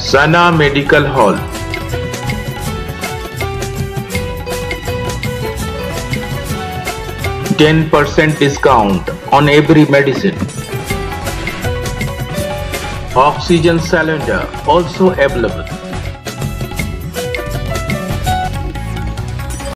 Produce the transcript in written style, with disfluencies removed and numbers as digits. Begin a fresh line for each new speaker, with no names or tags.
Sana Medical Hall. %10 discount on every medicine. Oxygen cylinder also available.